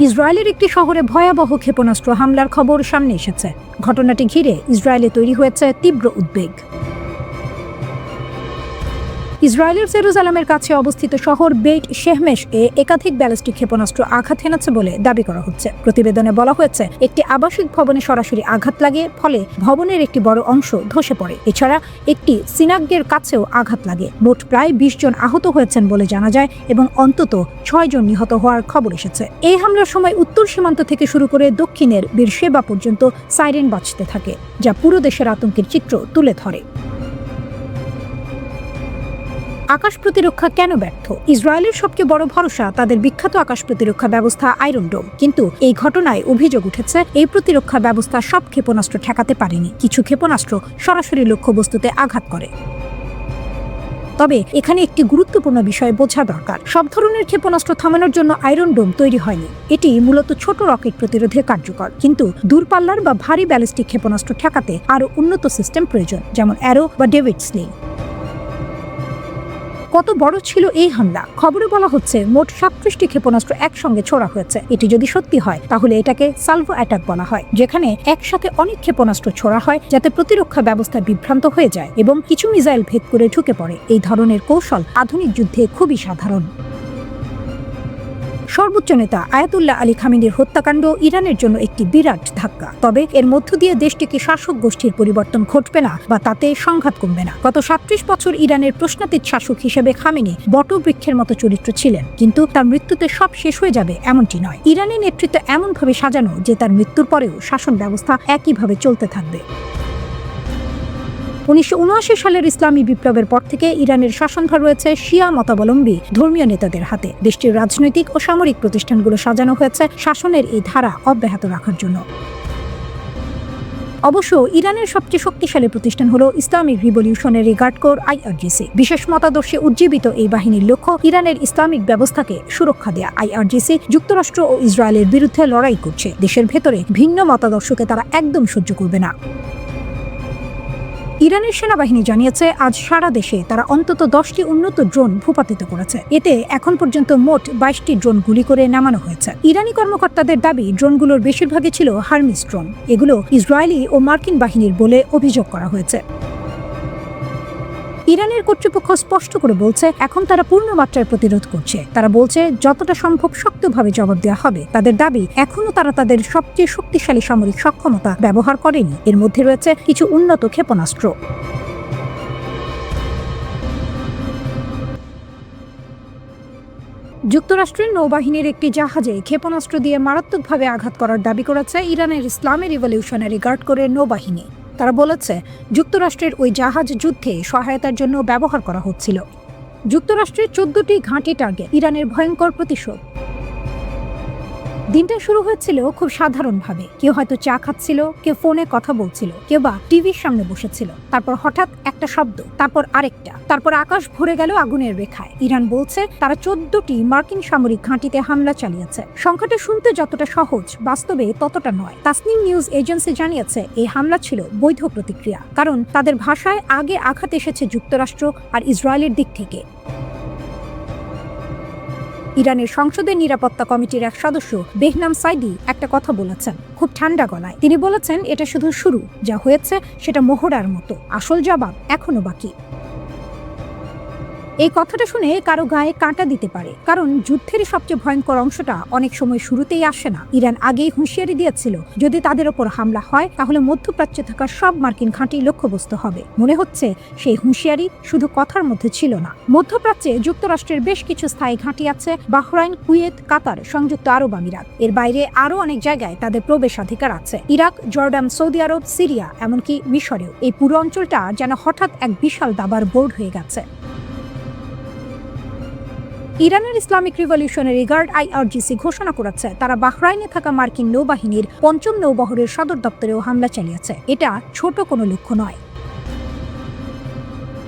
ইসরায়েলের একটি শহরে ভয়াবহ ক্ষেপণাস্ত্র হামলার খবর সামনে এসেছে। ঘটনাটি ঘিরে ইসরায়েলে তৈরি হয়েছে তীব্র উদ্বেগ। ইসরায়েলের জেরুজালেমের কাছে অবস্থিত শহর বেইট শেহমেশ এ একাধিক ব্যালিস্টিক ক্ষেপণাস্ত্র আঘাত হেনেছে বলে দাবি করা হচ্ছে। প্রতিবেদনে বলা হয়েছে, একটি আবাসিক ভবনে সরাসরি আঘাত লাগে, ফলে ভবনের একটি বড় অংশ ধসে পড়ে। এছাড়া একটি সিনাগের কাছেও আঘাত লাগে। মোট প্রায় ২০ জন আহত হয়েছেন বলে জানা যায় এবং অন্তত ৬ জন নিহত হওয়ার খবর এসেছে। এই হামলার সময় উত্তর সীমান্ত থেকে শুরু করে দক্ষিণের বীরশেবা পর্যন্ত সাইরেন বাজতে থাকে, যা পুরো দেশের আতঙ্কের চিত্র তুলে ধরে। আকাশ প্রতিরক্ষা কেন ব্যর্থ? ইসরায়েলের সবচেয়ে বড় ভরসা তাদের বিখ্যাত আকাশ প্রতিরক্ষা ব্যবস্থা আয়রন ডোম। কিন্তু এই ঘটনায় অভিযোগ উঠেছে, এই প্রতিরক্ষা ব্যবস্থা সব ক্ষেপণাস্ত্র ঠেকাতে পারেনি। কিছু ক্ষেপণাস্ত্র সরাসরি লক্ষ্যবস্তুতে আঘাত করে। তবে এখানে একটি গুরুত্বপূর্ণ বিষয় বোঝা দরকার। সব ধরনের ক্ষেপণাস্ত্র থামানোর জন্য আয়রন ডোম তৈরি হয়নি। এটি মূলত ছোট রকেট প্রতিরোধে কার্যকর। কিন্তু দূরপাল্লার বা ভারী ব্যালিস্টিক ক্ষেপণাস্ত্র ঠেকাতে আরও উন্নত সিস্টেম প্রয়োজন, যেমন অ্যারো বা ডেভিড স্লিং। কত বড় ছিল এই হামলা? খবরে বলা হচ্ছে মোট ৩৭টি ক্ষেপণাস্ত্র একসঙ্গে ছোড়া হয়েছে। এটি যদি সত্যি হয় তাহলে এটাকে সালভো অ্যাটাক বলা হয়, যেখানে একসাথে অনেক ক্ষেপণাস্ত্র ছোড়া হয় যাতে প্রতিরক্ষা ব্যবস্থা বিভ্রান্ত হয়ে যায় এবং কিছু মিসাইল ভেদ করে ঢুকে পড়ে। এই ধরনের কৌশল আধুনিক যুদ্ধে খুবই সাধারণ। সর্বোচ্চ নেতা আয়াতুল্লাহ আলী খামেনির হত্যাকাণ্ড ইরানের জন্য একটি বিরাট ধাক্কা। তবে এর মধ্য দিয়ে দেশটিকে শাসক গোষ্ঠীর পরিবর্তন ঘটবে না বা তাতে সংঘাত কমবে না। গত ৩৭ বছর ইরানের প্রশ্নাতীত শাসক হিসেবে খামেনি বটবৃক্ষের মতো চরিত্র ছিলেন, কিন্তু তার মৃত্যুতে সব শেষ হয়ে যাবে এমনটি নয়। ইরানের নেতৃত্ব এমনভাবে সাজানো যে তার মৃত্যুর পরেও শাসন ব্যবস্থা একইভাবে চলতে থাকবে। ১৯৭৯ সালের ইসলামী বিপ্লবের পর থেকে ইরানের শাসনভার রয়েছে শিয়া মতাবলম্বী ধর্মীয় নেতাদের হাতে। দেশটির রাজনৈতিক ও সামরিক প্রতিষ্ঠানগুলো সাজানো হয়েছে শাসনের এই ধারা অব্যাহত রাখার জন্য। অবশ্য ইরানের সবচেয়ে শক্তিশালী প্রতিষ্ঠান হল Islamic Revolutionary Guard Corps IRGC. বিশেষ মতাদর্শে উজ্জীবিত এই বাহিনীর লক্ষ্য ইরানের ইসলামিক ব্যবস্থাকে সুরক্ষা দেয়া। আইআরজিসি যুক্তরাষ্ট্র ও ইসরায়েলের বিরুদ্ধে লড়াই করছে। দেশের ভেতরে ভিন্ন মতাদর্শকে তারা একদম সহ্য করবে না। ইরানের সেনাবাহিনী জানিয়েছে, আজ সারা দেশে তারা অন্তত 10টি উন্নত ড্রোন ভূপাতিত করেছে। এতে এখন পর্যন্ত মোট 22টি ড্রোন গুলি করে নামানো হয়েছে। ইরানি কর্মকর্তাদের দাবি, ড্রোনগুলোর বেশিরভাগই ছিল হারমিস ড্রোন। এগুলো ইসরায়েলি ও মার্কিন বাহিনীর বলে অভিযোগ করা হয়েছে। ইরানের কর্তৃপক্ষ স্পষ্ট করে বলছে, এখন তারা পূর্ণ মাত্রায় প্রতিরোধ করছে। তারা বলছে যতটা সম্ভব শক্তভাবে জবাব দেওয়া হবে। তাদের দাবি, এখনও তারা তাদের সবচেয়ে শক্তিশালী সামরিক সক্ষমতা ব্যবহার করেনি। এর মধ্যে রয়েছে কিছু উন্নত ক্ষেপণাস্ত্র। যুক্তরাষ্ট্রের নৌবাহিনীর একটি জাহাজে ক্ষেপণাস্ত্র দিয়ে মারাত্মকভাবে আঘাত করার দাবি করেছে ইরানের ইসলামী রিভলিউশনারি গার্ড কোরের নৌবাহিনী। তারা বলেছে, যুক্তরাষ্ট্রের ওই জাহাজ যুদ্ধে সহায়তার জন্য ব্যবহার করা হচ্ছিল। যুক্তরাষ্ট্রের 14টি ঘাঁটি টার্গেট, ইরানের ভয়ঙ্কর প্রতিশোধ। দিনটা শুরু হয়েছিল খুব সাধারণভাবে। কেউ হয়তো চা খাচ্ছিল, কেউ ফোনে কথা বলছিল, কেউ বা টিভির সামনে বসেছিল। তারপর হঠাৎ একটা শব্দ, তারপর আরেকটা, তারপর আকাশ ভরে গেল আগুনের রেখায়। ইরান বলছে তারা 14টি মার্কিন সামরিক ঘাঁটিতে হামলা চালিয়েছে। সংখ্যাটা শুনতে যতটা সহজ, বাস্তবে ততটা নয়। তাসনিম নিউজ এজেন্সি জানিয়েছে, এই হামলা ছিল বৈধ প্রতিক্রিয়া, কারণ তাদের ভাষায় আগে আঘাত এসেছে যুক্তরাষ্ট্র আর ইসরায়েলের দিক থেকে। ইরানের সংসদের নিরাপত্তা কমিটির এক সদস্য বেহনাম সাইদি একটা কথা বলেছেন খুব ঠান্ডা গলায়। তিনি বলেছেন, এটা শুধু শুরু, যা হয়েছে সেটা মোহরার মতো, আসল জবাব এখনো বাকি। এই কথাটা শুনে কারো গায়ে কাঁটা দিতে পারে, কারণ যুদ্ধের সবচেয়ে ভয়ঙ্কর অংশটা অনেক সময় শুরুতেই আসে না। ইরান আগেই হুঁশিয়ারি দিয়েছিল, যদি তাদের ওপর হামলা হয় তাহলে মধ্যপ্রাচ্যে থাকা সব মার্কিন ঘাঁটি লক্ষ্যবস্তু হবে। মনে হচ্ছে সেই হুঁশিয়ারি শুধু কথার মধ্যে ছিল না। মধ্যপ্রাচ্যে যুক্তরাষ্ট্রের বেশ কিছু স্থায়ী ঘাঁটি আছে, বাহরাইন, কুয়েত, কাতার, সংযুক্ত আরব আমিরাত। এর বাইরে আরও অনেক জায়গায় তাদের প্রবেশাধিকার আছে, ইরাক, জর্ডান, সৌদি আরব, সিরিয়া, এমনকি মিশরেও। এই পুরো অঞ্চলটা যেন হঠাৎ এক বিশাল দাবার বোর্ড হয়ে গেছে। ইরানের ইসলামিক রিভলিউশনারি গার্ড আইআরজিসি ঘোষণা করেছে, তারা বাহরাইনে থাকা মার্কিন নৌবাহিনীর ৫ম নৌবহরের সদর দপ্তরেও হামলা চালিয়েছে। এটা ছোট কোনো লক্ষ্য নয়।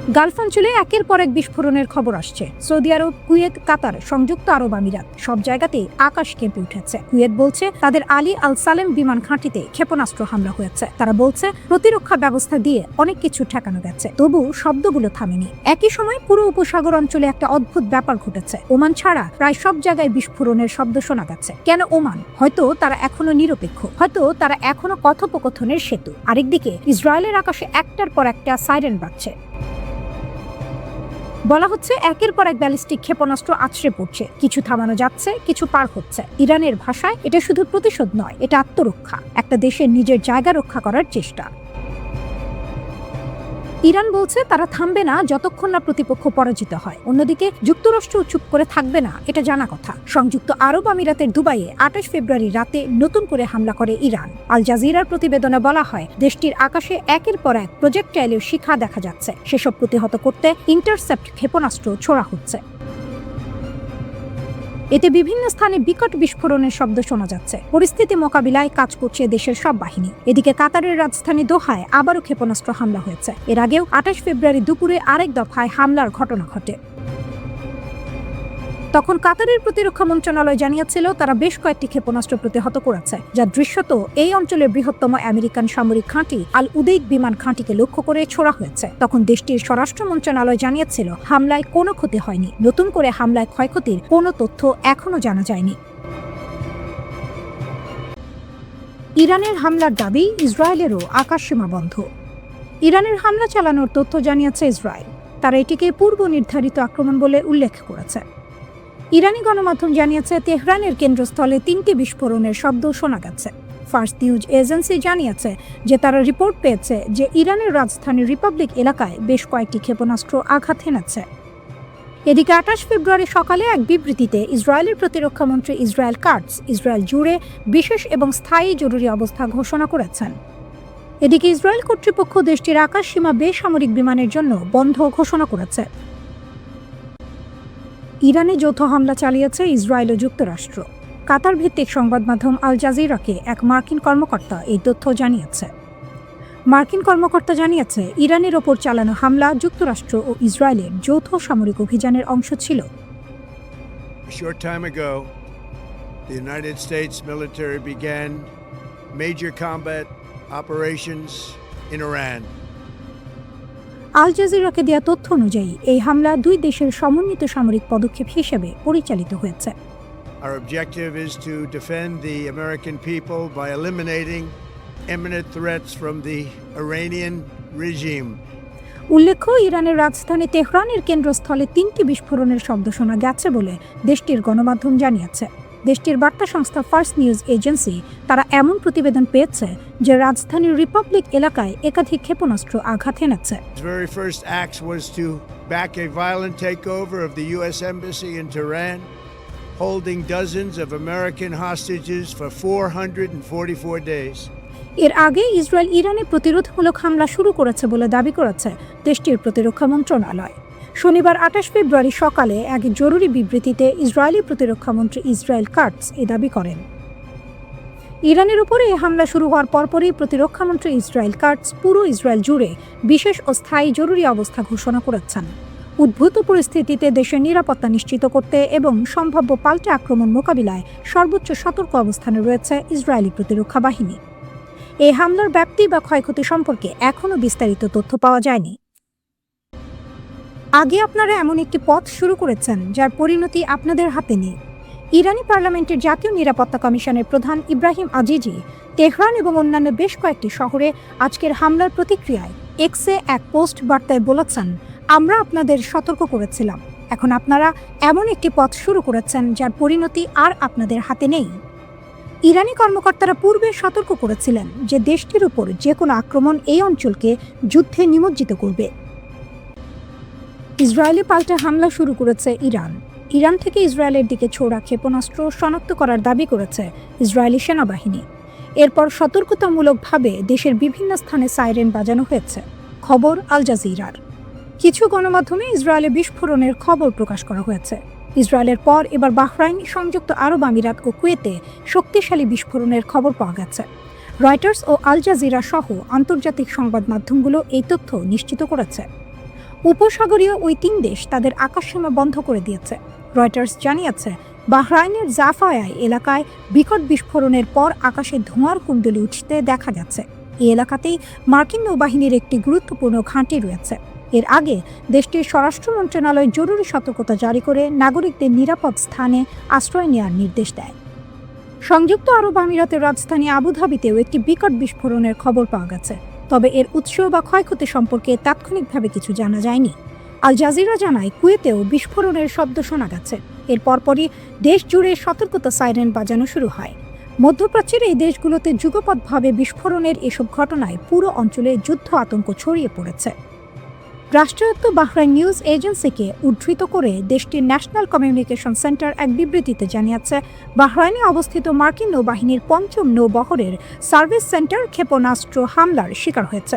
গালফ অঞ্চলে একের পর এক বিস্ফোরণের খবর আসছে। সৌদি আরব, কুয়েত, কাতার, সংযুক্ত আরব আমিরাত সব জায়গাতেই আকাশ কেঁপে উঠেছে। কুয়েত বলছে তাদের আলী আল সালেম বিমান ঘাঁটিতে ক্ষেপণাস্ত্র হামলা হয়েছে। তারা বলছে প্রতিরক্ষা ব্যবস্থা দিয়ে অনেক কিছু ঠেকানো গেছে, তবু শব্দগুলো থামেনি। একই সময় পুরো উপসাগর অঞ্চলে একটা অদ্ভুত ব্যাপার ঘটেছে। ওমান ছাড়া প্রায় সব জায়গায় বিস্ফোরণের শব্দ শোনা যাচ্ছে। কেন ওমান? হয়তো তারা এখনো নিরপেক্ষ, হয়তো তারা এখনো কথোপকথনের সেতু। আরেকদিকে ইসরায়েলের আকাশে একটার পর একটা সাইরেন বাজছে। বলা হচ্ছে একের পর এক ব্যালিস্টিক ক্ষেপণাস্ত্র আছড়ে পড়ছে, কিছু থামানো যাচ্ছে, কিছু পার হচ্ছে। ইরানের ভাষায় এটা শুধু প্রতিশোধ নয়, এটা আত্মরক্ষা, একটা দেশের নিজের জায়গা রক্ষা করার চেষ্টা। ইরান বলছে তারা থামবে না যতক্ষণ না প্রতিপক্ষ পরাজিত হয়। অন্যদিকে যুক্তরাষ্ট্র চুপ করে থাকবে না, এটা জানা কথা। সংযুক্ত আরব আমিরাতের দুবাইয়ে 28 ফেব্রুয়ারি রাতে নতুন করে হামলা করে ইরান। আল জাজিরার প্রতিবেদনে বলা হয় দেশটির আকাশে একের পর এক প্রজেক্টাইলের শিখা দেখা যাচ্ছে। সেসব প্রতিহত করতে ইন্টারসেপ্ট ক্ষেপণাস্ত্র ছোড়া হচ্ছে। এতে বিভিন্ন স্থানে বিকট বিস্ফোরণের শব্দ শোনা যাচ্ছে। পরিস্থিতি মোকাবিলায় কাজ করছে দেশের সব বাহিনী। এদিকে কাতারের রাজধানী দোহায় আবারও ক্ষেপণাস্ত্র হামলা হয়েছে। এর আগেও 28 ফেব্রুয়ারি দুপুরে আরেক দফায় হামলার ঘটনা ঘটে। তখন কাতারের প্রতিরক্ষা মন্ত্রণালয় জানিয়েছিল তারা বেশ কয়েকটি ক্ষেপণাস্ত্র প্রতিহত করেছে, যা দৃশ্যত এই অঞ্চলের বৃহত্তম আমেরিকান সামরিক ঘাঁটি আল উদেইদ বিমান ঘাঁটিকে লক্ষ্য করে ছোড়া হয়েছে। তখন দেশটির স্বরাষ্ট্র মন্ত্রণালয় জানিয়েছিল হামলায় কোনো ক্ষতি হয়নি। নতুন করে হামলায় ক্ষয়ক্ষতির কোনো তথ্য এখনো জানা যায়নি। ইরানের হামলার দাবি, ইসরায়েলেরও আকাশসীমা বন্ধ। ইরানের হামলা চালানোর তথ্য জানিয়েছে ইসরায়েল। তারা এটিকে পূর্ব নির্ধারিত আক্রমণ বলে উল্লেখ করেছে। ইরানি গণমাধ্যম জানিয়েছে তেহরানের কেন্দ্রস্থলে 3টি বিস্ফোরণের শব্দ শোনা গেছে। ফার্স্ট নিউজ এজেন্সি জানিয়েছে যে তারা রিপোর্ট পেয়েছে যে ইরানের রাজধানী রিপাবলিক এলাকায় বেশ কয়েকটি ক্ষেপণাস্ত্র আঘাত হেনেছে। এদিকে 28 ফেব্রুয়ারি সকালে এক বিবৃতিতে ইসরায়েলের প্রতিরক্ষা মন্ত্রী ইসরায়েল কাটস ইসরায়েল জুড়ে বিশেষ এবং স্থায়ী জরুরি অবস্থা ঘোষণা করেছেন। এদিকে ইসরায়েল কর্তৃপক্ষ দেশটির আকাশসীমা বেসামরিক বিমানের জন্য বন্ধ ঘোষণা করেছে। ইরানে যৌথ হামলা চালিয়েছে ইসরায়েল ও যুক্তরাষ্ট্র। কাতার ভিত্তিক সংবাদ মাধ্যম আল জাজিরাকে এক মার্কিন কর্মকর্তা এই তথ্য জানিয়েছে। মার্কিন কর্মকর্তা জানিয়েছে ইরানের ওপর চালানো হামলা যুক্তরাষ্ট্র ও ইসরায়েলের যৌথ সামরিক অভিযানের অংশ ছিল। A short time ago, the United States military began major combat operations in Iran. আল জাজিরাকে দেয়া তথ্য অনুযায়ী এই হামলা দুই দেশের সমন্বিত সামরিক পদক্ষেপ হিসেবে পরিচালিত হয়েছে। Our objective is to defend the American people by eliminating imminent threats from the Iranian regime. উল্লেখ্য, ইরানের রাজধানী তেহরানের কেন্দ্রস্থলে 3টি বিস্ফোরণের শব্দ শোনা গেছে বলে দেশটির গণমাধ্যম জানিয়েছে। দেশটির বার্তা সংস্থা ফার্স্ট নিউজ এজেন্সি তারা এমন প্রতিবেদন পেয়েছে যে রাজধানীর রিপাবলিক এলাকায় একাধিক ক্ষেপণাস্ত্র আঘাত হেনেছে। Its very first act was to back a violent takeover of the U.S. Embassy in Tehran, holding dozens of American hostages for 444 days. এর আগে ইসরায়েল ইরানে প্রতিরোধমূলক হামলা শুরু করেছে বলে দাবি করেছে দেশটির প্রতিরক্ষা মন্ত্রণালয়। শনিবার 28 ফেব্রুয়ারি সকালে এক জরুরি বিবৃতিতে ইসরায়েলি প্রতিরক্ষা মন্ত্রী ইসরায়েল কাটস এ দাবি করেন। ইরানের উপরে এই হামলা শুরু হওয়ার পরপরই প্রতিরক্ষা মন্ত্রী ইসরায়েল কাটস পুরো ইসরায়েল জুড়ে বিশেষ ও স্থায়ী জরুরি অবস্থা ঘোষণা করেছেন। উদ্ভূত পরিস্থিতিতে দেশের নিরাপত্তা নিশ্চিত করতে এবং সম্ভাব্য পাল্টা আক্রমণ মোকাবিলায় সর্বোচ্চ সতর্ক অবস্থানে রয়েছে ইসরায়েলি প্রতিরক্ষা বাহিনী। এই হামলার ব্যাপ্তি বা ক্ষয়ক্ষতি সম্পর্কে এখনও বিস্তারিত তথ্য পাওয়া যায়নি। আগে আপনারা এমন একটি পথ শুরু করেছেন যার পরিণতি আপনাদের হাতে নেই। ইরানি পার্লামেন্টের জাতীয় নিরাপত্তা কমিশনের প্রধান ইব্রাহিম আজিজি তেহরান এবং অন্যান্য বেশ কয়েকটি শহরে আজকের হামলার প্রতিক্রিয়ায় এক্সে এক পোস্ট বার্তায় বলেছেন, আমরা আপনাদের সতর্ক করেছিলাম, এখন আপনারা এমন একটি পথ শুরু করেছেন যার পরিণতি আর আপনাদের হাতে নেই। ইরানি কর্মকর্তারা পূর্বে সতর্ক করেছিলেন যে দেশটির উপর যে কোনো আক্রমণ এই অঞ্চলকে যুদ্ধে নিমজ্জিত করবে। ইসরায়েলে পাল্টা হামলা শুরু করেছে ইরান। ইরান থেকে ইসরায়েলের দিকে ছোড়া ক্ষেপণাস্ত্র শনাক্ত করার দাবি করেছে ইসরায়েলি সেনাবাহিনী। এরপর সতর্কতামূলকভাবে দেশের বিভিন্ন স্থানে সাইরেন বাজানো হয়েছে। খবর আল জাজিরার। কিছু গণমাধ্যমে ইসরায়েলে বিস্ফোরণের খবর প্রকাশ করা হয়েছে। ইসরায়েলের পর এবার বাহরাইন, সংযুক্ত আরব আমিরাত ও কুয়েতে শক্তিশালী বিস্ফোরণের খবর পাওয়া গেছে। রয়টার্স ও আল জাজিরা সহ আন্তর্জাতিক সংবাদ মাধ্যমগুলো এই তথ্য নিশ্চিত করেছে। উপসাগরীয় ওই 3 দেশ তাদের আকাশসীমা বন্ধ করে দিয়েছে। রয়টার্স জানিয়েছে, বাহরাইনের জাফায়ায় এলাকায় বিকট বিস্ফোরণের পর আকাশে ধোঁয়ার কুণ্ডলী উঠতে দেখা গেছে। এই এলাকাতেই মার্কিন নৌবাহিনীর একটি গুরুত্বপূর্ণ ঘাঁটি রয়েছে। এর আগে দেশটির স্বরাষ্ট্র মন্ত্রণালয় জরুরি সতর্কতা জারি করে নাগরিকদের নিরাপদ স্থানে আশ্রয় নেওয়ার নির্দেশ দেয়। সংযুক্ত আরব আমিরাতের রাজধানী আবুধাবিতেও একটি বিকট বিস্ফোরণের খবর পাওয়া গেছে, তবে এর উৎস বা ক্ষয়ক্ষতি সম্পর্কে তাৎক্ষণিকভাবে কিছু জানা যায়নি। আল জাজিরা জানায়, কুয়েতেও বিস্ফোরণের শব্দ শোনা গেছে। এর পরপরই দেশ জুড়ে সতর্কতা সাইরেন বাজানো শুরু হয়। মধ্যপ্রাচ্যের এই দেশগুলোতে যুগপৎভাবে বিস্ফোরণের এসব ঘটনায় পুরো অঞ্চলে যুদ্ধ আতঙ্ক ছড়িয়ে পড়েছে। রাষ্ট্রায়ত্ত বাহরাইন নিউজ এজেন্সিকে উদ্ধৃত করে দেশটির ন্যাশনাল কমিউনিকেশন সেন্টার এক বিবৃতিতে জানিয়েছে, বাহরাইনে অবস্থিত মার্কিন নৌবাহিনীর ৫ম নৌবহরের সার্ভিস সেন্টার ক্ষেপণাস্ত্র হামলার শিকার হয়েছে।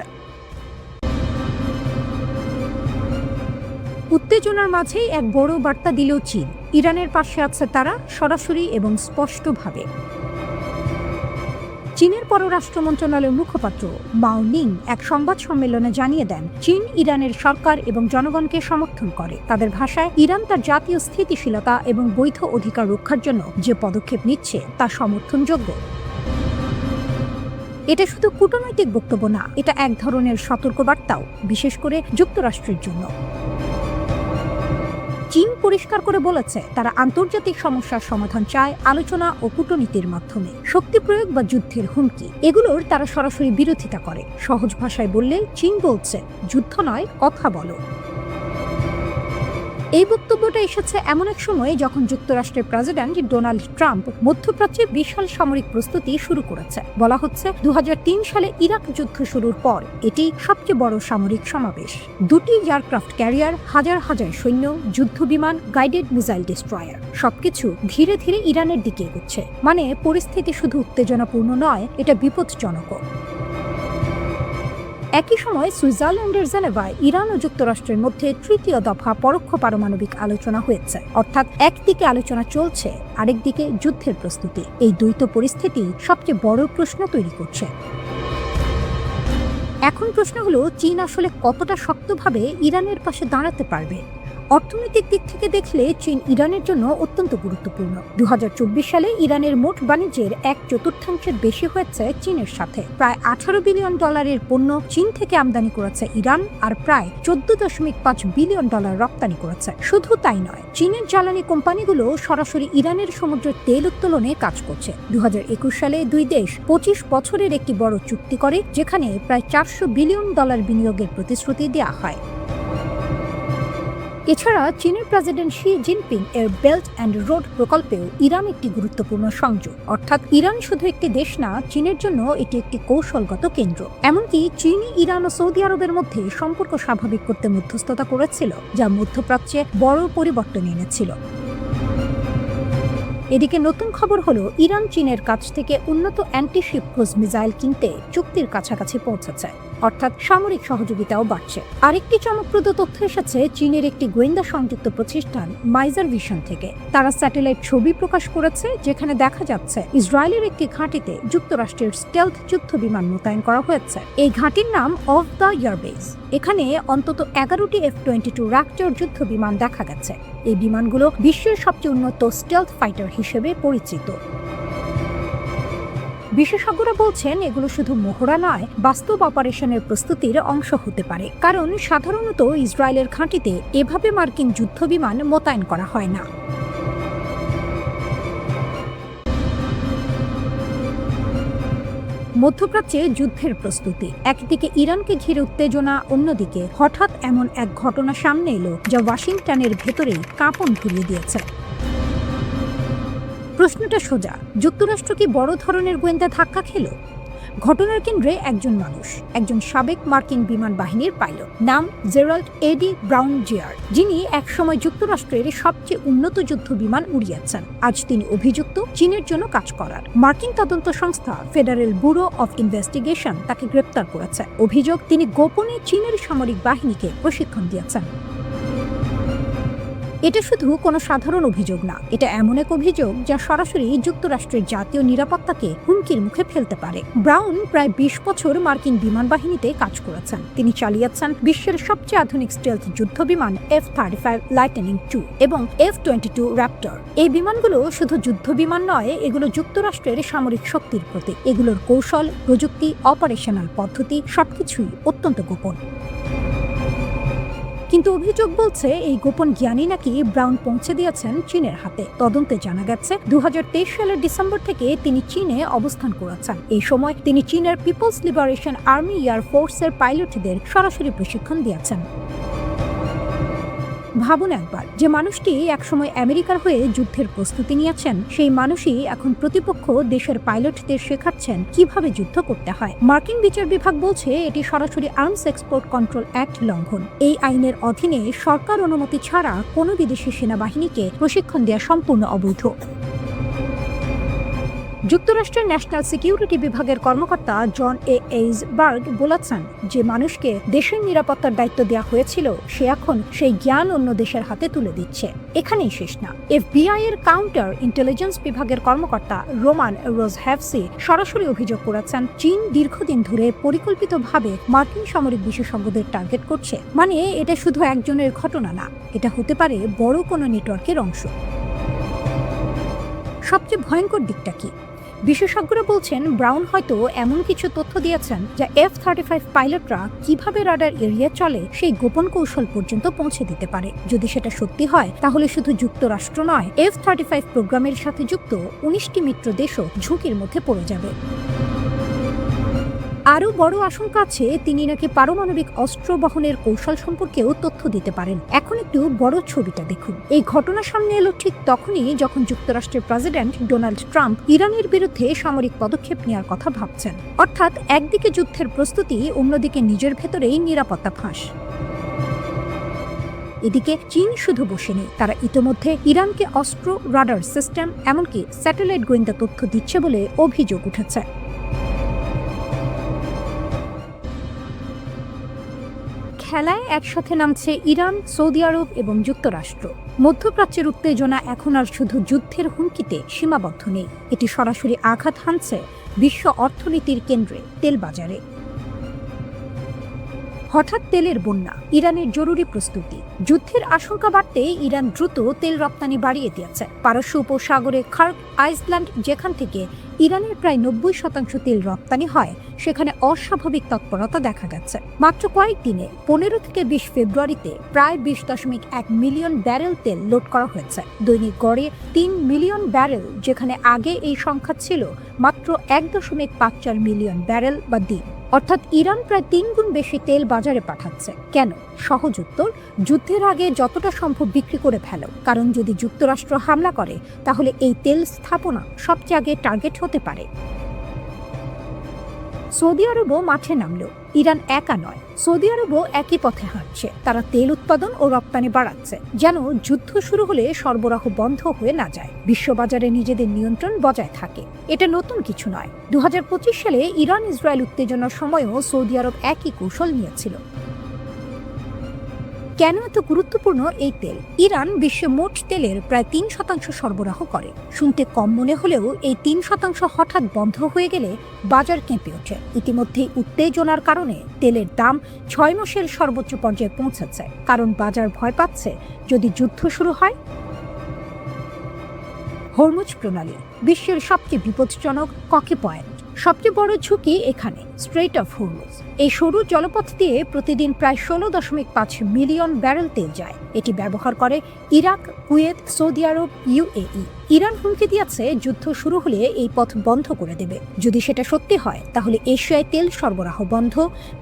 উত্তেজনার মাঝেই এক বড় বার্তা দিল চীন। ইরানের পাশে আছে তারা, সরাসরি এবং স্পষ্টভাবে। চীনের পররাষ্ট্র মন্ত্রণালয়ের মুখপাত্র মাও নিং এক সংবাদ সম্মেলনে জানিয়ে দেন, চীন ইরানের সরকার এবং জনগণকে সমর্থন করে। তাদের ভাষায়, ইরান তার জাতীয় স্থিতিশীলতা এবং বৈধ অধিকার রক্ষার জন্য যে পদক্ষেপ নিচ্ছে তা সমর্থনযোগ্য। এটা শুধু কূটনৈতিক বক্তব্য না, এটা এক ধরনের সতর্কবার্তাও, বিশেষ করে যুক্তরাষ্ট্রের জন্য। চীন পরিষ্কার করে বলেছে, তারা আন্তর্জাতিক সমস্যার সমাধান চায় আলোচনা ও কূটনীতির মাধ্যমে। শক্তি প্রয়োগ বা যুদ্ধের হুমকি, এগুলোর তারা সরাসরি বিরোধিতা করে। সহজ ভাষায় বললে, চীন বলছে, যুদ্ধ নয়, কথা বলো। এই বক্তব্যটা এসেছে এমন এক সময়ে যখন যুক্তরাষ্ট্রের প্রেসিডেন্ট ডোনাল্ড ট্রাম্প মধ্যপ্রাচ্যে বিশাল সামরিক প্রস্তুতি শুরু করেছে। বলা হচ্ছে, ২০০৩ সালে ইরাক যুদ্ধ শুরুর পর এটি সবচেয়ে বড় সামরিক সমাবেশ। 2টি এয়ারক্রাফট ক্যারিয়ার, হাজার হাজার সৈন্য, যুদ্ধ বিমান, গাইডেড মিসাইল ডিস্ট্রয়ার, সবকিছু ধীরে ধীরে ইরানের দিকে এগোচ্ছে। মানে পরিস্থিতি শুধু উত্তেজনাপূর্ণ নয়, এটা বিপজ্জনকও। একই সময় সুইজারল্যান্ডের জেনেভায় ইরান ও যুক্তরাষ্ট্রের মধ্যে ৩য় দফা পরোক্ষ পারমাণবিক আলোচনা হয়েছে। অর্থাৎ একদিকে আলোচনা চলছে, আরেকদিকে যুদ্ধের প্রস্তুতি। এই দ্বৈত পরিস্থিতি সবচেয়ে বড় প্রশ্ন তৈরি করছে। এখন প্রশ্ন হলো, চীন আসলে কতটা শক্তভাবে ইরানের পাশে দাঁড়াতে পারবে? অর্থনৈতিক দিক থেকে দেখলে চীন ইরানের জন্য অত্যন্ত গুরুত্বপূর্ণ। ২০২৪ সালে ইরানের মোট বাণিজ্যের ১/৪ বেশি হয়েছে চীনের সাথে। প্রায় $18 বিলিয়ন পণ্য চীন থেকে আমদানি করেছে ইরান, আর প্রায় $14.৫ বিলিয়ন রপ্তানি করেছে। শুধু তাই নয়, চীনের জ্বালানি কোম্পানিগুলো সরাসরি ইরানের সমুদ্রের তেল উত্তোলনে কাজ করছে। ২০২১ সালে দুই দেশ ২৫ বছরের একটি বড় চুক্তি করে, যেখানে প্রায় $400 বিলিয়ন বিনিয়োগের প্রতিশ্রুতি দেওয়া হয়। এছাড়া চীনের প্রেসিডেন্ট শি জিনপিং এর বেল্ট অ্যান্ড রোড প্রকল্পেও ইরান একটি গুরুত্বপূর্ণ সংযোগ। অর্থাৎ ইরান শুধু একটি দেশ না, চীনের জন্য এটি একটি কৌশলগত কেন্দ্র। এমনকি চীনই ইরান ও সৌদি আরবের মধ্যে সম্পর্ক স্বাভাবিক করতে মধ্যস্থতা করেছিল, যা মধ্যপ্রাচ্যে বড় পরিবর্তন এনেছিল। এদিকে নতুন খবর হলো, ইরান চীনের কাছ থেকে উন্নত অ্যান্টিশিপ ক্রুজ মিসাইল কিনতে চুক্তির কাছাকাছি পৌঁছেছে। অর্থাৎ সামরিক সহযোগিতাও বাড়ছে। আরেকটি চমকপ্রদ তথ্য এসেছে চীনের একটি গোয়েন্দা সংযুক্ত প্রতিষ্ঠান মাইজার ভিশন থেকে। তারা স্যাটেলাইট ছবি প্রকাশ করেছে, যেখানে দেখা যাচ্ছে ইসরায়েলের একটি ঘাঁটিতে যুক্তরাষ্ট্রের স্টেলথ যুদ্ধ বিমান মোতায়েন করা হয়েছে। এই ঘাঁটির নাম অফ দ্য এয়ারবেস। এখানে অন্তত 11টি F-22 রাপ্টর যুদ্ধ বিমান দেখা গেছে। এই বিমানগুলো বিশ্বের সবচেয়ে উন্নত স্টেলথ ফাইটার হিসেবে পরিচিত। বিশেষজ্ঞরা বলছেন, এগুলো শুধু মহড়া নয়, বাস্তব অপারেশনের প্রস্তুতির অংশ হতে পারে। কারণ সাধারণত ইসরায়েলের ঘাঁটিতে এভাবে মার্কিন যুদ্ধ বিমান মোতায়েন করা হয় না। মধ্যপ্রাচ্যে যুদ্ধের প্রস্তুতি, একদিকে ইরানকে ঘিরে উত্তেজনা, অন্যদিকে হঠাৎ এমন এক ঘটনা সামনে এলো যা ওয়াশিংটনের ভেতরেই কাঁপন ধরিয়ে দিয়েছে। প্রশ্নটা সোজা, যুক্তরাষ্ট্র কি বড় ধরনের গোয়েন্দা ধাক্কা খেল? ঘটনার কেন্দ্রে একজন মানুষ, একজন সাবেক মার্কিন বিমান বাহিনীর পাইলট, নাম জেরাল্ড এডি ব্রাউন জিয়ার, যিনি একসময় যুক্তরাষ্ট্রের সবচেয়ে উন্নত যুদ্ধ বিমান উড়িয়েছেন। আজ তিনি অভিযুক্ত চীনের জন্য কাজ করার। মার্কিন তদন্ত সংস্থা ফেডারেল ব্যুরো অফ ইনভেস্টিগেশন তাকে গ্রেপ্তার করেছে। অভিযোগ, তিনি গোপনে চীনের সামরিক বাহিনীকে প্রশিক্ষণ দিয়েছেন। এটা শুধু কোনো সাধারণ অভিযোগ না, এটা এমন এক অভিযোগ যা সরাসরি যুক্তরাষ্ট্রের জাতীয় নিরাপত্তাকে হুমকির মুখে ফেলতে পারে। ব্রাউন প্রায় 20 বছর মার্কিন বিমান বাহিনীতে কাজ করেছেন। তিনি চালিয়েছেন বিশ্বের সবচেয়ে আধুনিক স্টেলথ যুদ্ধ বিমান F-35 লাইটনিং II এবং F-22 র্যাপটর। এই বিমানগুলো শুধু যুদ্ধ বিমান নয়, এগুলো যুক্তরাষ্ট্রের সামরিক শক্তির প্রতীক। এগুলোর কৌশল, প্রযুক্তি, অপারেশনাল পদ্ধতি সবকিছুই অত্যন্ত গোপন। কিন্তু অভিযোগ বলছে এই গোপন জ্ঞানই নাকি ব্রাউন পৌঁছে দিয়েছেন চীনের হাতে। তদন্তে জানা গেছে 2023 সালের ডিসেম্বর থেকে তিনি চীনে অবস্থান করেছেন। এই সময় তিনি চীনের পিপলস লিবারেশন আর্মি এয়ার ফোর্সের পাইলটদের সরাসরি প্রশিক্ষণ দিয়েছেন। ভাবুন একবার, যে মানুষটি একসময় আমেরিকার হয়ে যুদ্ধের প্রস্তুতি নিয়েছেন, সেই মানুষই এখন প্রতিপক্ষ দেশের পাইলটদের শেখাচ্ছেন কিভাবে যুদ্ধ করতে হয়। মার্কিন বিচার বিভাগ বলছে এটি সরাসরি আর্মস এক্সপোর্ট কন্ট্রোল অ্যাক্ট লঙ্ঘন। এই আইনের অধীনে সরকার অনুমতি ছাড়া কোনো বিদেশি সেনাবাহিনীকে প্রশিক্ষণ দেওয়া সম্পূর্ণ অবৈধ। যুক্তরাষ্ট্রের ন্যাশনাল সিকিউরিটি বিভাগের কর্মকর্তা জন এইজবার্গ বলেছেন, যে মানুষকে দেশের নিরাপত্তার দায়িত্ব দেওয়া হয়েছিল সে এখন সেই জ্ঞান অন্য দেশের হাতে তুলে দিচ্ছে। এখানেই শেষ না। FBI এর কাউন্টার ইন্টেলিজেন্স বিভাগের কর্মকর্তা রোমান রোজহ্যাভসি সরাসরি অভিযোগ করেছেন, চীন দীর্ঘদিন ধরে পরিকল্পিতভাবে মার্কিন সামরিক বিশেষজ্ঞদের টার্গেট করছে। মানে এটা শুধু একজনের ঘটনা না, এটা হতে পারে বড় কোনো নেটওয়ার্কের অংশ। সবচেয়ে ভয়ঙ্কর দিকটা কি? বিশেষজ্ঞরা বলছেন ব্রাউন হয়তো এমন কিছু তথ্য দিয়েছেন যা F-35 পাইলটরা কিভাবে রাডার এড়িয়ে চলে সেই গোপন কৌশল পর্যন্ত পৌঁছে দিতে পারে। যদি সেটা সত্যি হয়, তাহলে শুধু যুক্তরাষ্ট্র নয়, F-35 প্রোগ্রামের সাথে যুক্ত 19টি মিত্র দেশও ঝুঁকির মধ্যে পড়ে যাবে। আরও বড় আশঙ্কা আছে, তিনি নাকি পারমাণবিক অস্ত্র বহনের কৌশল সম্পর্কেও তথ্য দিতে পারেন। এখন একটু বড় ছবিটা দেখুন। এই ঘটনা সামনে এলো ঠিক তখনই যখন যুক্তরাষ্ট্রের প্রেসিডেন্ট ডোনাল্ড ট্রাম্প ইরানের বিরুদ্ধে সামরিক পদক্ষেপ নেওয়ার কথা ভাবছেন। অর্থাৎ একদিকে যুদ্ধের প্রস্তুতি, অন্যদিকে নিজের ভেতরেই নিরাপত্তা ফাঁস। এদিকে চীন শুধু বসে নেই, তারা ইতোমধ্যে ইরানকে অস্ত্র, রাডার সিস্টেম, এমনকি স্যাটেলাইট গোয়েন্দা তথ্য দিচ্ছে বলে অভিযোগ উঠেছে। খেলায় একসাথে নামছে ইরান, সৌদি আরব এবং যুক্তরাষ্ট্র। মধ্যপ্রাচ্যের উত্তেজনা এখন আর শুধু যুদ্ধের হুমকিতে সীমাবদ্ধ নেই, এটি সরাসরি আঘাত হানছে বিশ্ব অর্থনীতির কেন্দ্রে, তেল বাজারে। হঠাৎ তেলের বন্যা, ইরানের জরুরি প্রস্তুতি। যুদ্ধের আশঙ্কা বাড়তে ইরান দ্রুত তেল রপ্তানি বাড়িয়ে দিয়েছে। পারস্য উপসাগরে খার্ক আইসল্যান্ড, যেখান থেকে ইরানের প্রায় 90% তেল রপ্তানি হয়, সেখানে অস্বাভাবিক তৎপরতা দেখা গেছে। মাত্র কয়েকদিনে 15 থেকে 20 ফেব্রুয়ারিতে প্রায় 20.1 মিলিয়ন ব্যারেল তেল লোড করা হয়েছে। দৈনিক গড়ে 3 মিলিয়ন ব্যারেল, যেখানে আগে এই সংখ্যা ছিল মাত্র 1.54 মিলিয়ন ব্যারেল বা দিন। অর্থাৎ ইরান প্রায় 3 গুণ বেশি তেল বাজারে পাঠাচ্ছে। কেন? সহজ উত্তর, যুদ্ধের আগে যতটা সম্ভব বিক্রি করে ফেলো। কারণ যদি যুক্তরাষ্ট্র হামলা করে, তাহলে এই তেল স্থাপনা সবচেয়ে আগে টার্গেট হতে পারে। সৌদি আরবও মাঠে নামলেও ইরান একা নয়, সৌদি আরবও একই পথে হাঁটছে। তারা তেল উৎপাদন ও রপ্তানি বাড়াচ্ছে, যেন যুদ্ধ শুরু হলে সরবরাহ বন্ধ হয়ে না যায়, বিশ্ববাজারে নিজেদের নিয়ন্ত্রণ বজায় থাকে। এটা নতুন কিছু নয়। 2025 সালে ইরান ইসরায়েল উত্তেজনার সময়ও সৌদি আরব একই কৌশল নিয়েছিল। কেন এত গুরুত্বপূর্ণ এই তেল? ইরান বিশ্বে মোট তেলের প্রায় 3% সরবরাহ করে। শুনতে কম মনে হলেও এই 3% হঠাৎ বন্ধ হয়ে গেলে বাজার কেঁপে ওঠে। ইতিমধ্যেই উত্তেজনার কারণে তেলের দাম 6 মাসের সর্বোচ্চ পর্যায়ে পৌঁছেছে। কারণ বাজার ভয় পাচ্ছে, যদি যুদ্ধ শুরু হয়। হরমুজ প্রণালী বিশ্বের সবচেয়ে বিপজ্জনক ককে পয়েন্ট। সবচেয়ে বড় ঝুঁকি এখানে স্ট্রেইট অফ হরমুজ। এই সরু জলপথ দিয়ে প্রতিদিন প্রায় 16.5 মিলিয়ন ব্যারেল তেল যায়। এটি ব্যবহার করে ইরাক, কুয়েত, সৌদি আরব, UAE। ইরান হুমকি দিয়েছে যুদ্ধ শুরু হলে এই পথ বন্ধ করে দেবে। যদি সেটা সত্যি হয়, তাহলে এশিয়ায় তেল সরবরাহ বন্ধ,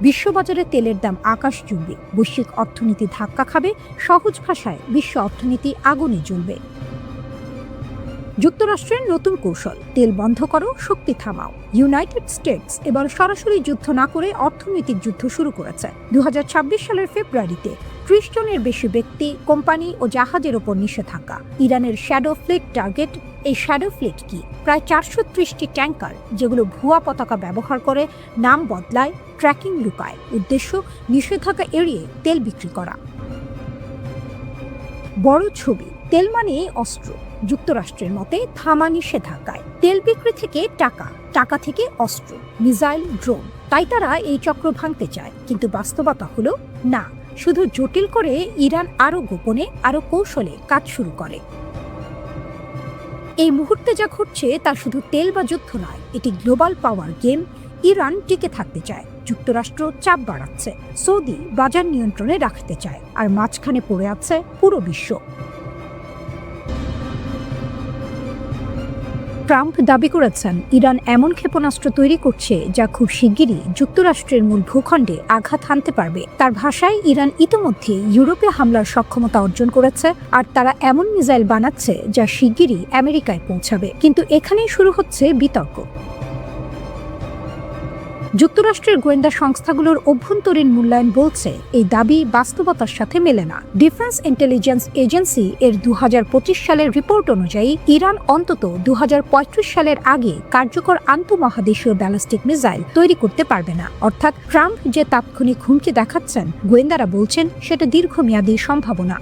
বিশ্ববাজারে তেলের দাম আকাশ চুম্বি, বৈশ্বিক অর্থনীতি ধাক্কা খাবে। সহজ ভাষায় বিশ্ব অর্থনীতি আগুনে জ্বলবে। যুক্তরাষ্ট্রের নতুন কৌশল, তেল বন্ধ করো, শক্তি থামাও। ইউনাইটেড স্টেটস এবার সরাসরি যুদ্ধ না করে অর্থনৈতিক যুদ্ধ শুরু করেছে। 2026 সালের ফেব্রুয়ারিতে 30 জনের বেশি ব্যক্তি, কোম্পানি ও জাহাজের ওপর নিষেধাজ্ঞা। ইরানের শ্যাডো ফ্লিট টার্গেট। এই শ্যাডো ফ্লিট কি? প্রায় 430টি ট্যাঙ্কার, যেগুলো ভুয়া পতাকা ব্যবহার করে নাম বদলায়, ট্র্যাকিং লুকায়। উদ্দেশ্য নিষেধাজ্ঞা এড়িয়ে তেল বিক্রি করা। বড় ছবি। তেল মানে অস্ত্র। যুক্তরাষ্ট্রের মতে থামা নিষেধাজ্ঞায় তেল বিক্রি থেকে টাকা, টাকা থেকে অস্ত্র, মিসাইল, ড্রোন। তাই তারা এই চক্র ভাঙতে চায়, কিন্তু বাস্তবতা হলো না, শুধু জটিল করে ইরান আরো গোপনে, আরো কৌশলে কাজ শুরু করে। এই মুহূর্তে যা ঘটছে তা শুধু তেল বা যুদ্ধ নয়, এটি গ্লোবাল পাওয়ার গেম। ইরান টিকে থাকতে চায়, যুক্তরাষ্ট্র চাপ বাড়াচ্ছে, সৌদি বাজার নিয়ন্ত্রণে রাখতে চায়, আর মাঝখানে পড়ে আছে পুরো বিশ্ব। ট্রাম্প দাবি করেছেন ইরান এমন ক্ষেপণাস্ত্র তৈরি করছে যা খুব শিগগিরই যুক্তরাষ্ট্রের মূল ভূখণ্ডে আঘাত হানতে পারবে। তার ভাষায় ইরান ইতিমধ্যে ইউরোপে হামলার সক্ষমতা অর্জন করেছে, আর তারা এমন মিসাইল বানাচ্ছে যা শিগগিরই আমেরিকায় পৌঁছাবে। কিন্তু এখানেই শুরু হচ্ছে বিতর্ক। যুক্তরাষ্ট্রের গোয়েন্দা সংস্থাগুলোর অভ্যন্তরীণ মূল্যায়ন বলছে এই দাবি বাস্তবতার সাথে মেলে না। ডিফেন্স ইন্টেলিজেন্স এজেন্সি এর 2025 সালের রিপোর্ট অনুযায়ী ইরান অন্তত 2035 সালের আগে কার্যকর আন্তঃমহাদেশীয় ব্যালিস্টিক মিসাইল তৈরি করতে পারবে না। অর্থাৎ ট্রাম্প যে তাৎক্ষণিক হুমকি দেখাচ্ছেন, গোয়েন্দারা বলছেন সেটা দীর্ঘমেয়াদী সম্ভাবনা।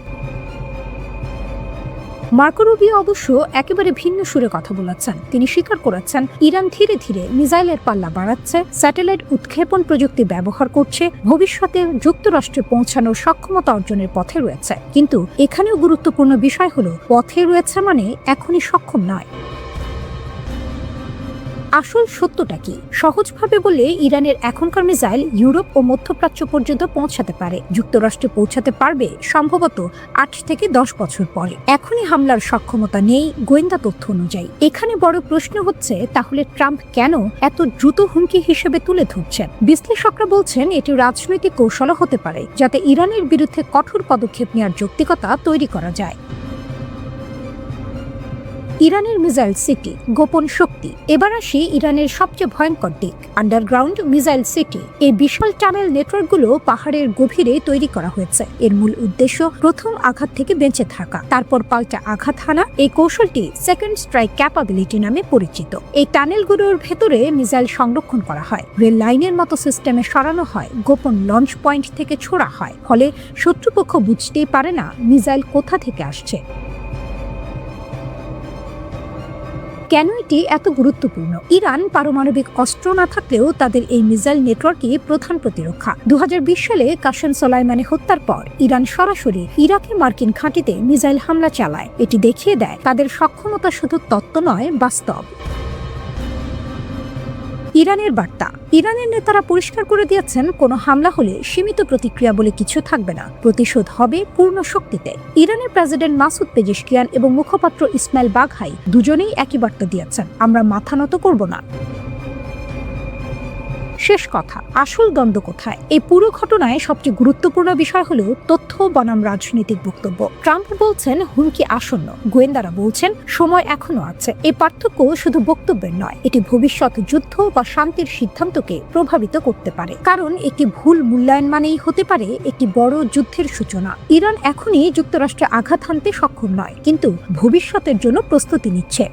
মার্কো রুবিও অবশ্য একেবারে ভিন্ন সুরে কথা বলেছেন। তিনি স্বীকার করেছেন ইরান ধীরে ধীরে মিসাইলের পাল্লা বাড়াচ্ছে, স্যাটেলাইট উৎক্ষেপণ প্রযুক্তি ব্যবহার করছে, ভবিষ্যতে যুক্তরাষ্ট্রে পৌঁছানোর সক্ষমতা অর্জনের পথে রয়েছে। কিন্তু এখানেও গুরুত্বপূর্ণ বিষয় হলো পথে রয়েছে মানে এখনই সক্ষম নয়। আসল সত্যটা কি? সহজভাবে বলে ইরানের এখনকার মিসাইল ইউরোপ ও মধ্যপ্রাচ্য পর্যন্ত পৌঁছাতে পারে, যুক্তরাষ্ট্রে পৌঁছাতে পারবে সম্ভবত 8 থেকে 10 বছর পরে। এখনই হামলার সক্ষমতা নেই গোয়েন্দা তথ্য অনুযায়ী। এখানে বড় প্রশ্ন হচ্ছে, তাহলে ট্রাম্প কেন এত দ্রুত হুমকি হিসেবে তুলে ধরছেন? বিশ্লেষকরা বলছেন এটি রাজনৈতিক কৌশলও হতে পারে, যাতে ইরানের বিরুদ্ধে কঠোর পদক্ষেপ নেওয়ার যৌক্তিকতা তৈরি করা যায়। ইরানের মিসাইল সিটি, গোপন শক্তি। এবার আসি ইরানের সবচেয়ে ভয়ঙ্কর দিক, আন্ডারগ্রাউন্ড মিসাইল সিটি। এই বিশাল টানেল নেটওয়ার্কগুলো পাহাড়ের গভীরে তৈরি করা হয়েছে। এর মূল উদ্দেশ্য প্রথম আঘাত থেকে বেঁচে থাকা, তারপর পাল্টা আঘাত হানা। এই কৌশলটি সেকেন্ড স্ট্রাইক ক্যাপাবিলিটি নামে পরিচিত। এই টানেলগুলোর ভেতরে মিসাইল সংরক্ষণ করা হয়, রেল লাইনের মতো সিস্টেমে সরানো হয়, গোপন লঞ্চ পয়েন্ট থেকে ছোড়া হয়, ফলে শত্রুপক্ষ বুঝতেই পারে না মিসাইল কোথা থেকে আসছে। কেন এটি এত গুরুত্বপূর্ণ? ইরান পারমাণবিক অস্ত্র না থাকলেও তাদের এই মিসাইল নেটওয়ার্কই প্রধান প্রতিরক্ষা। 2020 সালে কাসেম সোলাইমানি হত্যার পর ইরান সরাসরি ইরাকে মার্কিন ঘাঁটিতে মিসাইল হামলা চালায়। এটি দেখিয়ে দেয় তাদের সক্ষমতা শুধু তত্ত্ব নয়, বাস্তব। ইরানের বার্তা। ইরানের নেতারা পরিষ্কার করে দিয়েছেন, কোনো হামলা হলে সীমিত প্রতিক্রিয়া বলে কিছু থাকবে না, প্রতিশোধ হবে পূর্ণ শক্তিতে। ইরানের প্রেসিডেন্ট মাসুদ পেজেশকিয়ান এবং মুখপাত্র ইসমাইল বাঘাই দুজনেই একই বার্তা দিয়েছেন, আমরা মাথা নত করব না। শেষ কথা, আসল দ্বন্দ্ব কোথায়? এই পুরো ঘটনায় সবচেয়ে গুরুত্বপূর্ণ বিষয় হলো তথ্য বনাম রাজনৈতিক বক্তব্য। ট্রাম্প বলছেন হুমকি আসন্ন, গোয়েন্দারা বলছেন সময় এখনো আছে। এই পার্থক্য শুধু বক্তব্যের নয়, এটি ভবিষ্যৎ যুদ্ধ বা শান্তির সিদ্ধান্তকে প্রভাবিত করতে পারে। কারণ একটি ভুল মূল্যায়ন মানেই হতে পারে একটি বড় যুদ্ধের সূচনা। ইরান এখনই যুক্তরাষ্ট্রে আঘাত হানতে সক্ষম নয়, কিন্তু ভবিষ্যতের জন্য প্রস্তুতি নিচ্ছে।